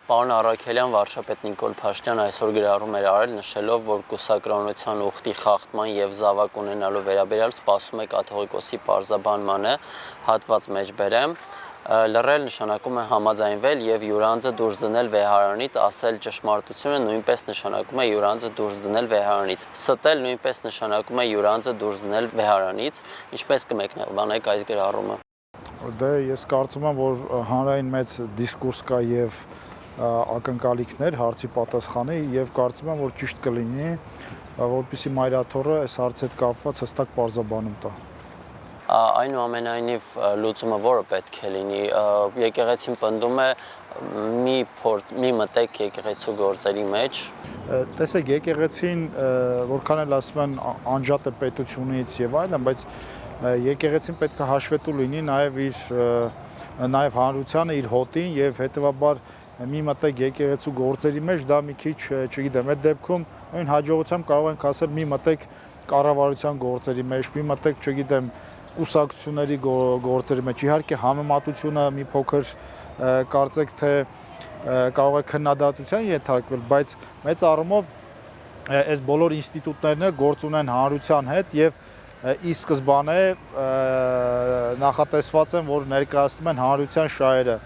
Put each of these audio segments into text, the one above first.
Պարոն Առաքելյան, վարչապետ Նիկոլ Փաշինյան այսօր գրառում էր արել, նշելով, որ կուսակրոնության ուխտի խախտման եւ զավակ ունենալու վերաբերյալ սպասում է կաթողիկոսի պարզաբանմանը, հատված մեջբերեմ, լռել նշանակում է համաձայնվել եւ յուրանձը դուրս դնել վեհարանից, ասել ճշմարտությունը նույնպես նշանակում է յուրանձը դուրս դնել վեհարանից, ստել նույնպես նշանակում է յուրանձը դուրս դնել վեհարանից, ինչպես կմեկնաբանեք այս գրառումը։ Դե ես կարծում եմ, որ հանրային մեծ դիսկուրս կա եւ ակնկալիքներ հարցի պատասխանի եւ կարծում եմ, որ ճիշտ կլինի, որպեսզի մայրաթորը այս հարցի հետ կապված հստակ պարզաբանում տա։ Այնուամենայնիվ լուծումը որը պետք է լինի, եկեղեցին պնդում է մի մտեք եկեղեցու գործերի մեջ։ Տեսեք, եկեղեցին որքան էլ ասում են անջատ է պետությունից եւ այլն, բայց եկեղեցին պետք է հաշվետու լինի նաեւ հանրությանը իր հոտին եւ հետեւաբար մի մտեք եկեղեցու գործերի մեջ դա մի քիչ, չգիտեմ, այդ դեպքում նույն հաջողությամբ կարող ենք ասել մի մտեք կառավարության գործերի մեջ, մի մտեք, չգիտեմ, կուսակցությունների գործերի մեջ։ Իհարկե համեմատությունը մի փոքր կարծեք թե կարող է քննադատության ենթարկվել, բայց մեծ առումով այս բոլոր ինստիտուտներն գործ ունեն հանրության հետ եւ ի սկզբանե նախատեսված են, որ ներկայացնում են հանրության շահերը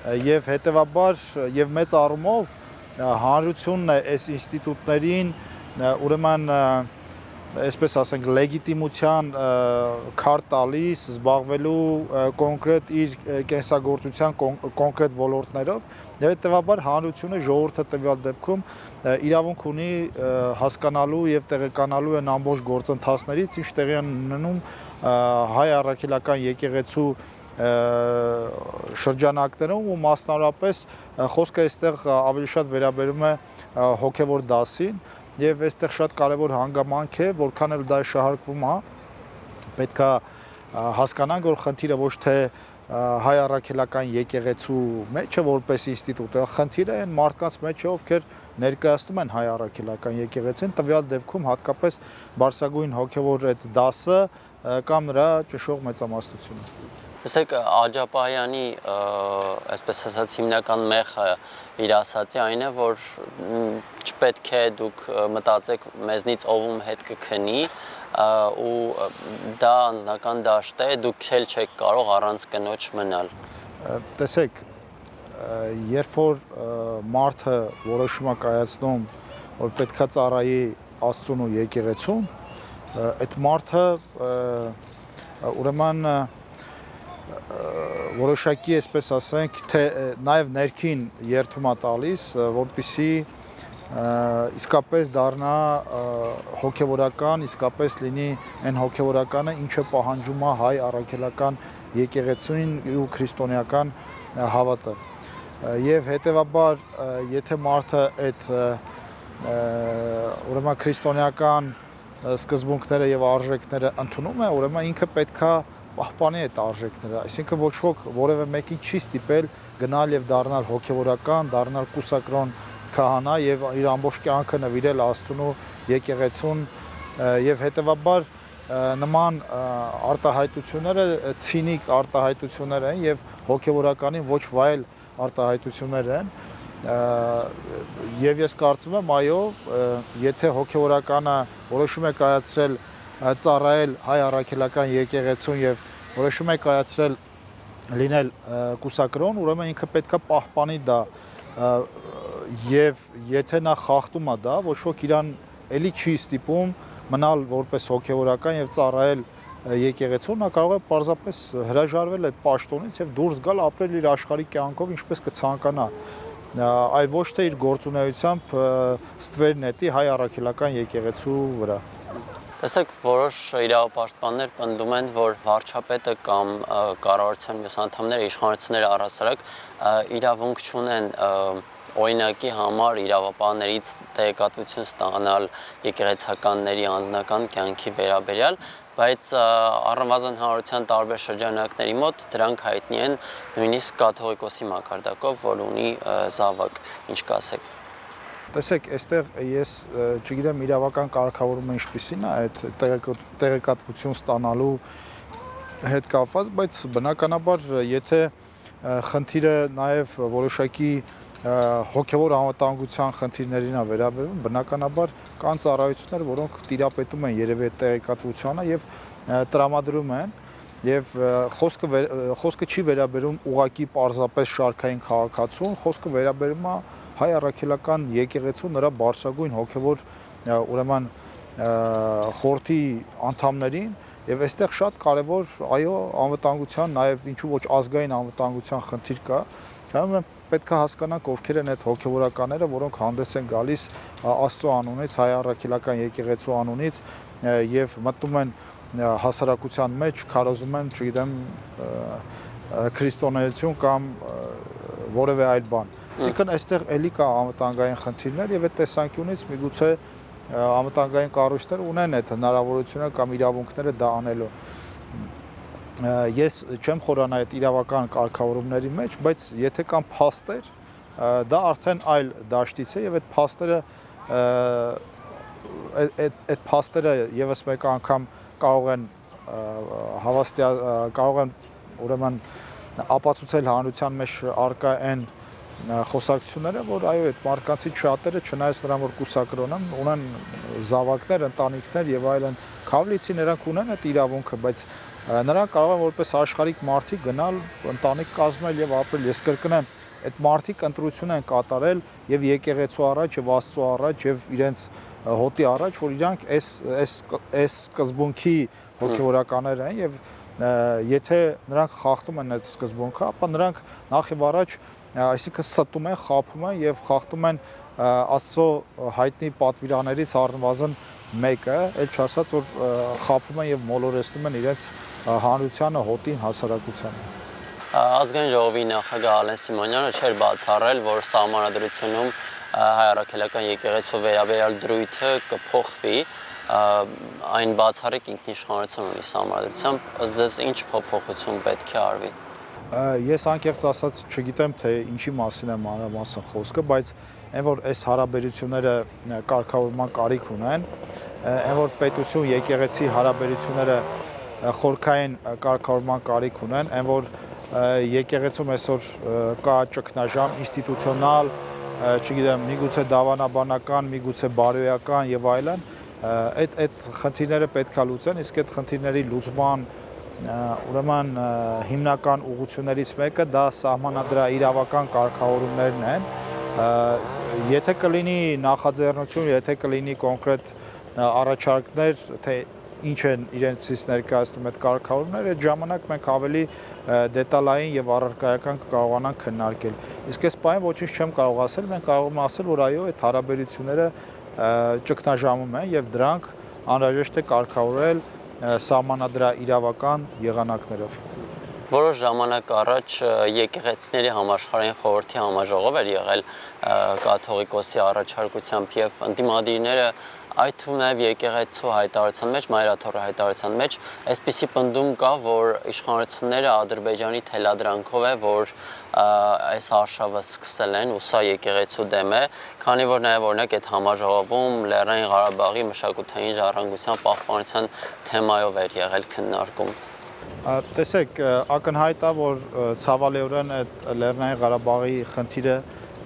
եւ հետեւաբար եւ մեծ առումով հանրությունն է այս ինստիտուտներին ուրեմն այսպես ասենք լեգիտիմության քարտ տալիս զբաղվելու կոնկրետ իր կենսագործության կոնկրետ ոլորտներով եւ հետեւաբար հանրությունը ժողովուրդը տվյալ դեպքում իրավունք ունի հասկանալու եւ տեղեկանալու են ամբողջ գործընթացներից ինչ տեղի են ունենում հայ առաքելական եկեղեցու շրջանակներում ու մասնավորապես խոսքը այստեղ ավելի շատ վերաբերում է հոգեվոր դասին եւ այստեղ շատ կարեւոր հանգամանք է, որքան էլ դա շահարկվում է, պետք է հասկանանք, որ խնդիրը ոչ թե հայ առաքելական եկեղեցու մեջ է որպես ինստիտուտ, խնդիրը այն մարդկանց մեջ է, ովքեր ներկայացնում են հայ առաքելական եկեղեցին, տվյալ դեպքում հատկապես բարձրագույն հոգեվոր այդ դասը կամ նրա ճշող մեծամասնությունը։ Տեսեք, Աջապահյանի, այսպես ասած, հիմնական մեխը իր ասացի այն է, որ չպետք է դուք մտածեք մեզնից ովում հետ կքնի ու դա անձնական դաշտ է, դուք էլ չեք կարող առանց կնոջ մնալ։ Տեսեք, երբ որ մարդը որոշում է կայացնում, որ պետքա ծառայի Աստծուն ու եկեղեցուն, այդ մարդը ուրեմն որոշակի, այսպես ասենք, թե նաև ներքին երթում է տալիս, որպեսզի իսկապես դառնա հոգևորական, իսկապես լինի այն հոգևորականը, ինչը պահանջում է հայ առաքելական եկեղեցին ու քրիստոնեական հավատը։ Եվ հետևաբար, եթե մարդը այդ ուրեմն քրիստոնեական սկզբունքները եւ արժեքները ընդունում է, ուրեմն ինքը պետքա պահպանի այդ արժեքները, այսինքն ոչ ոք որևէ մեկին չի ստիպել գնալ եւ դառնալ հոգեվորական, դառնալ կուսակրոն քահանա եւ իր ամբողջ կյանքը նվիրել Աստծուն ու եկեղեցուն եւ հետեւաբար նման արտահայտությունները ցինիկ արտահայտություններ են եւ հոգեվորականին ոչ վայել արտահայտություններ են եւ ես կարծում եմ այո, եթե հոգեվորականը որոշում է կայացրել ծառայել հայ առաքելական եկեղեցուն եւ որոշում է կայացրել լինել կուսակրոն, ուրեմն ինքը պետքա պահպանի դա եւ եթե նա խախտում է դա, ոչ ոք իրան էլի չի ստիպում մնալ որպես հոգեվորական եւ ծառայել եկեղեցուն, նա կարող է պարզապես հրաժարվել այդ պաշտոնից եւ դուրս գալ ապրել իր աշխարհի կյանքով, ինչպես կցանկանա, այլ ոչ թե իր գործունեությամբ ստվեր նետի հայ առաքելական եկեղեցու վրա։ Տեսեք, որոշ իրավապաշտպաններ պնդում են, որ վարչապետը կամ կառավարության մյուս անդամները, իշխանությունները առհասարակ իրավունք չունեն օրինակի համար իրավապահներից տեղեկատվություն ստանալ եկեղեցականների անձնական կյանքի վերաբերյալ, բայց առնվազն հանրության տարբեր շրջանակների մոտ դրանք հայտնի են նույնիսկ կաթողիկոսի մակարդակով, որ ունի զավակ, ինչ կասեք։ Տեսեք, այստեղ ես չգիտեմ իրավական կարգավորումը ինչպիսին է այդ տեղեկատվություն ստանալու հետ կապված, բայց բնականաբար եթե խնդիրը նաև որոշակի հոգևոր անվտանգության խնդիրներին է վերաբերում, բնականաբար կան ծառայություններ, որոնք տիրապետում են երևի այդ տեղեկատվությանը եւ տրամադրում են եւ խոսքը չի վերաբերում ուղակի պարզապես շարքային քաղաքացուն, խոսքը վերաբերում է հայ առաքելական եկեղեցու նրա բարձրագույն հոգևոր ուրեմն խորհրդի անդամներին եւ այստեղ շատ կարեւոր այո անվտանգության նաեւ ինչու ոչ ազգային անվտանգության խնդիր կա, ուրեմն պետք է հասկանանք ովքեր են այդ հոգևորականները, որոնք հանդես են գալիս Աստծո անունից, հայ առաքելական եկեղեցու անունից եւ մտնում են հասարակության մեջ, քարոզում են, չգիտեմ, քրիստոնեություն կամ որևէ այլ բան։ Այսինքն այստեղ էլի կա անվտանգային խնդիրներ եւ այդ տեսանկյունից միգուցե անվտանգային կառույցները ունեն այդ հնարավորությունը կամ իրավունքները դա անելու։ Ես չեմ խորանա այդ իրավական կարգավորումների մեջ, բայց եթե կան փաստեր, դա արդեն այլ դաշտից է եւ այդ փաստերը այդ փաստերը եւս մեկ անգամ կարող են կարող են ուրեմն ապացուցել հանրության մեջ արկա այն խոսակցությունները, որ այո այդ մարդկանցից շատերը չնայած նրան որ կուսակրոն են, ունեն զավակներ, ընտանիքներ եւ այլն, քավլիցի նրանք ունեն այդ իրավունքը, բայց նրանք կարող են որպես աշխարհիկ մարդիկ գնալ, ընտանիք կազմել եւ ապրել։ Ես կրկնեմ, այդ մարդիկ ընտրություն են կատարել եւ եկեղեցու առաջ եւ Աստծո առաջ եւ իրենց հոտի առաջ, որ իրանք այս սկզբունքի հոգեվորականներ են եւ եթե նրանք խախտում են այդ սկզբունքը, ապա նրանք նախ եւ առաջ այսինքն ստում են, խաբում են եւ խախտում են Աստծո հայտնի պատվիրաներից առնվազն մեկը, այլ չասած որ խաբում են եւ մոլորեցնում են իրենց հանրությանը, հոտին, հասարակությանը։ Ազգային ժողովի նախագահ Ալեն Սիմոնյանը չէր բացառել, որ սահմանադրությունում հայ առաքելական եկեղեցու վերաբերյալ դրույթը կփոխվի, այն բացառիկ ինքնիշխանություն ունի սահմանադրությամբ, ըստ ձեզ ինչ փոփոխություն պետք է արվի։ Ես անկեղծ ասած չգիտեմ թե ինչի մասին է մանրամասն խոսքը, բայց այն որ այս հարաբերությունները կարգավորման կարիք ունեն, այն որ պետություն եկեղեցի հարաբերությունները խորքային կարգավորման կարիք ունեն, այն որ եկեղեցում այսօր կա ճգնաժամ ինստիտուցիոնալ, չգիտեմ, միգուցե դավանաբանական, միգուցե բարոյական եւ այլն, այդ խնդիրները պետք է լուծեն, իսկ այդ խնդիրների լուծման ուրեմն հիմնական ուղղություններից մեկը դա սահմանադրաիրավական կարգավորումներն են։ Եթե կլինի նախաձեռնություն, եթե կլինի կոնկրետ առաջարկներ, թե ինչ են իրենցից ներկայացնում այդ կարգավորումները, այդ ժամանակ մենք ավելի դետալային եւ առարկայական կկարողանանք քննարկել։ Իսկ այս բանը ոչինչ չեմ կարող ասել, մենք կարող ենք ասել, որ այո, այդ հարաբերությունները ճգնաժամում են եւ դրանք անհրաժեշտ է կարգավորել սահմանադրաիրավական եղանակներով։ Որոշ ժամանակ առաջ եկեղեցիների համաշխարհային խորհրդի համաժողով էր եղել կաթողիկոսի առաջարկությամբ եւ ընդդիմադիրները այդ թվում նաև եկեղեցու հայտարարության մեջ, մայրաթորի հայտարարության մեջ այսպիսի պնդում կա, որ իշխանությունները Ադրբեջանի թելադրանքով է, որ այս արշավը սկսել են ու սա եկեղեցու դեմ է, քանի որ նաև օրինակ այդ համաժողովում Լեռնային Ղարաբաղի մշակութային ժառանգության պահպանության թեմայով էր եղել քննարկում։ Տեսեք, ակնհայտ է, որ ցավալիորեն այդ Լեռնային Ղարաբաղի խնդիրը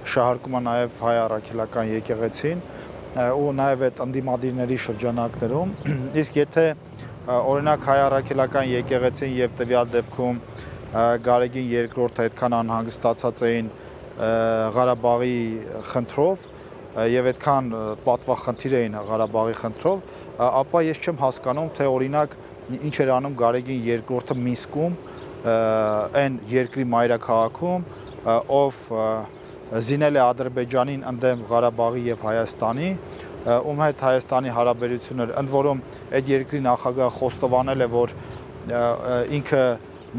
շահարկում է նաև հայ առաքելական եկեղեցին ու նաև այդ ընդդիմադիրների շրջանակներում, իսկ եթե օրինակ հայ առաքելական եկեղեցին եւ տվյալ դեպքում Գարեգին II այդքան անհանգստացած էին Ղարաբաղի խնդրով եւ այդքան պատվախնդիր էին Ղարաբաղի խնդրով, ապա ես չեմ հասկանում, թե օրինակ ինչ էր անում Գարեգին II-ը Մինսկում, այն երկրի մայրաքաղաքում, ով զինել է Ադրբեջանին ընդդեմ Ղարաբաղի եւ Հայաստանի, ում հետ Հայաստանի հարաբերություններ, ընդ որում այդ երկրի նախագահը խոստովանել է, որ ինքը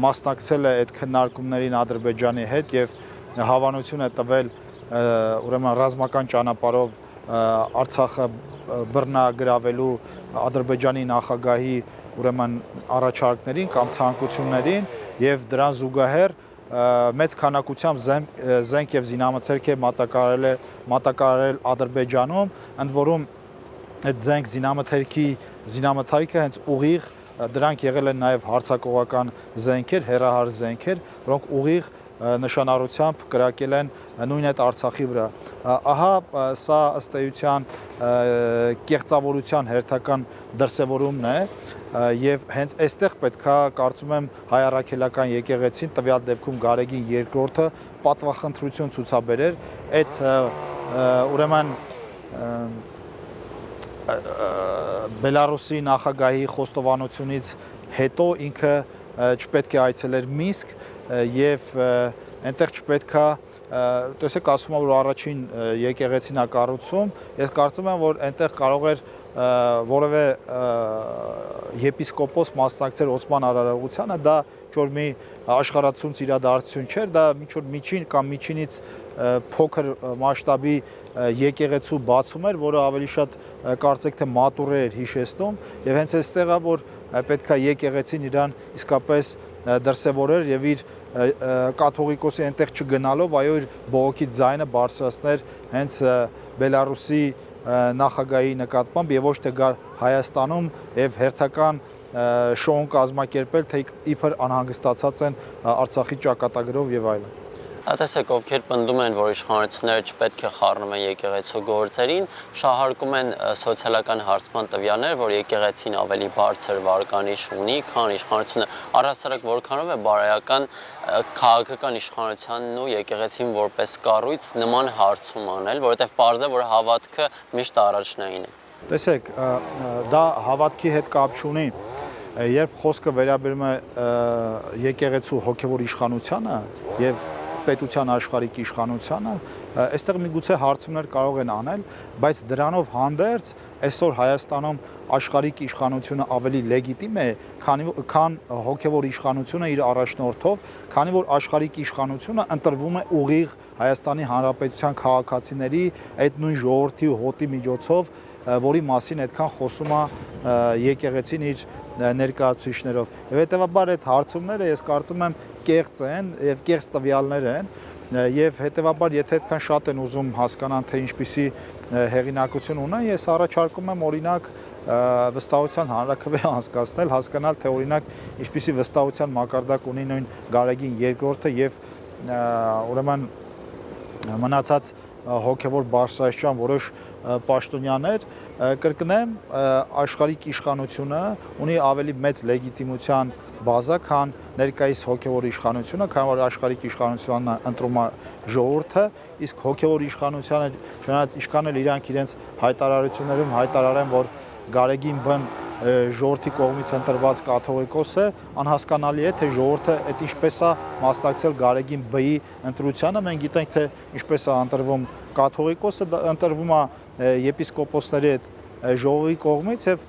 մասնակցել է այդ քննարկումներին Ադրբեջանի հետ եւ հավանություն է տվել ուրեմն ռազմական ճանապարհով Արցախը բռնագրավելու Ադրբեջանի նախագահի ուրեմն առաջարկներին կամ ցանկություններին եւ դրան զուգահեռ մեծ քանակությամբ զենք եւ զինամթերք է մատակարարել Ադրբեջանում, ընդ որում այդ զենք զինամթերքի հենց ուղիղ դրանք եղել են նաև հարձակողական զենքեր, հեռահար զենքեր, որոնք ուղիղ նշանառությամբ կրակել են նույն այդ Արցախի վրա։ Ահա սա ըստ էության կեղծավորության հերթական դրսևորումն է եւ հենց այստեղ պետքա կարծում եմ հայ առաքելական եկեղեցին տվյալ դեպքում Գարեգին II-ը պատվախնդրություն ցուցաբերեր այդ ուրեմն Բելարուսի նախագահի խոստովանությունից հետո ինքը չպետք է այցելեր Մինսկ եւ այնտեղ չպետք է տեսեք ասում եմ որ առաջին եկեղեցին է կառուցում ես կարծում եմ որ այնտեղ կարող էր որևէ եպիսկոպոս մասնակցել Օսման արարողությանը դա ինչ-որ մի աշխարհացունց իրադարձություն չէր դա ինչ-որ միջին կամ միջինից փոքր մասշտաբի եկեղեցու բացում էր որը ավելի շատ կարծեք թե մատուռ էր հիշեցնում եւ հենց այստեղ է որ պետք է եկեղեցին իրան իսկապես դրսևորեր եւ իր կաթողիկոսի այնտեղ չգնալով այո իր բողոքի ձայնը բարձրացներ հենց Բելարուսի նախագահի նկատմամբ եւ ոչ թե գար Հայաստանում եւ հերթական շոուն կազմակերպել թե իբր անհանգստացած են Արցախի ճակատագրով եւ այլն Տեսեք, ովքեր պնդում են, որ իշխանությունները չպետք է խառնում են եկեղեցու գործերին, շահարկում են սոցիալական հարցման տվյալներ, որ եկեղեցին ավելի բարձր վարկանիշ ունի, քան իշխանությունը։ Առհասարակ որքանով է բարոյական քաղաքական իշխանությանն ու եկեղեցին որպես կառույց նման հարցում անել, որովհետև պարզ է, որ հավատքը միշտ առաջնային է։ Տեսեք, դա հավատքի հետ կապ չունի, երբ խոսքը վերաբերում է եկեղեցու հոգևոր իշխանությանը եւ պետության աշխարհիկ իշխանությանը, այստեղ միգուցե հարցումներ կարող են անել, բայց դրանով հանդերձ այսօր Հայաստանում աշխարհիկ իշխանությունը ավելի լեգիտիմ է, քան հոգևոր իշխանությունը իր առաջնորդով, քանի որ աշխարհիկ իշխանությունը ընտրվում է ուղիղ Հայաստանի Հանրապետության քաղաքացիների այդ նույն ժողովրդի հոտի միջոցով, որի մասին այդքան խոսում է եկեղեցին իր ներկայացուցիչներով։ Եվ հետևաբար այդ հարցումները ես կարծում եմ կեղծ են եւ կեղծ տվյալներ են եւ հետեւաբար եթե այդքան շատ են ուզում հասկանան թե ինչպիսի հեղինակություն ունեն ես առաջարկում եմ օրինակ վստահության հանրաքվե անցկացնել հասկանալ թե օրինակ ինչպիսի վստահության մակարդակ ունի նույն Գարեգին II-ը եւ ուրեմն մնացած հոգեվոր բարձրաստիճան որոշ պաշտոնյաներ կրկնեմ աշխարհիկ իշխանությունը ունի ավելի մեծ լեգիտիմության բազա, քան ներկայիս հոգևոր իշխանությունը, քան որ աշխարհիկ իշխանությունը ընտրում է ժողովուրդը, իսկ հոգևոր իշխանությունը չնայած ինչքան էլ իրանք իրենց հայտարարություններում հայտարարեն, որ Գարեգին բն ժողովրդի կողմից ընտրված կաթողիկոսը անհասկանալի է, թե ժողովուրդը այդ ինչպես է մասնակցել Գարեգին B-ի ընտրությանը, մենք գիտենք, թե ինչպես է ընտրվում կաթողիկոսը, ընտրվում է եպիսկոպոսների այդ ժողովի կողմից եւ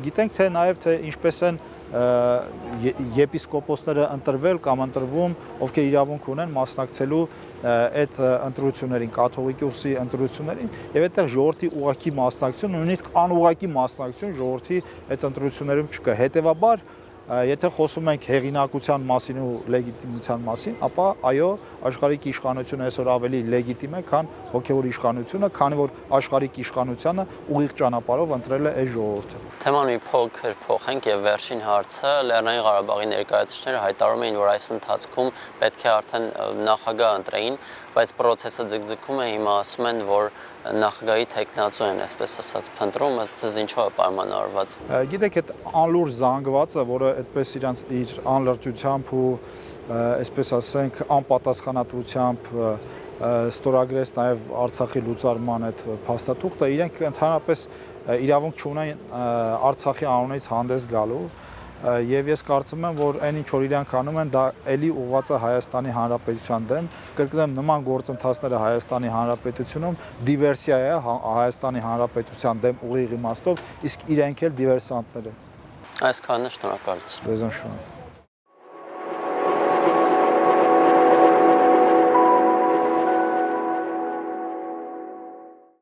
գիտենք, թե նաեւ թե ինչպես են եպիսկոպոսները ընտրվել կամ ընտրվում, ովքեր իրավունք ունեն մասնակցելու այդ ընտրություններին, կաթողիկոսի ընտրություններին եւ այդտեղ ժողովրդի ուղղակի մասնակցություն, նույնիսկ անուղղակի մասնակցություն ժողովրդի այդ ընտրություններում չկա։ Հետեւաբար եթե խոսում ենք հեղինակության մասին ու լեգիտիմության մասին, ապա այո, աշխարհիկ իշխանությունը այսօր ավելի լեգիտիմ է, քան հոգևոր իշխանությունը, քանի որ աշխարհիկ իշխանությունը ուղիղ ճանապարհով ընտրել է այս ժողովուրդը։ Թեման մի փոքր փոխենք եւ վերջին հարցը Լեռնային Ղարաբաղի ներկայացուցիչները հայտարարում էին, որ այս ընթացքում պետք է արդեն նախագահ ընտրեին, բայց process-ը ձգձգում է, հիմա ասում են, որ նախագահի տեխնացու են, այսպես ասած, փնտրում, ըստ ձեզ ինչու է պայմանավորված։ Գիտեք, այդ անլուրջ զանգվածը, որը այդպես իր անլրջությամբ ու այսպես ասենք անպատասխանատվությամբ ստորագրեց նաև Արցախի լուծարման այդ փաստաթուղթը, իրենք ընդհանրապես իրավունք չունեն Արցախի անունից հանդես գալու եւ ես կարծում եմ, որ այն ինչ որ իրանք անում են, դա էլի ուղղված է Հայաստանի Հանրապետության դեմ, կրկնեմ, նման գործընթացները Հայաստանի Հանրապետությունում դիվերսիա է Հայաստանի Հանրապետության դեմ ուղիղ իմաստով, իսկ իրենք էլ դիվերսանտներ են։ Այսքանը շնորհակալություն։ Ձեզ շնորհակալ։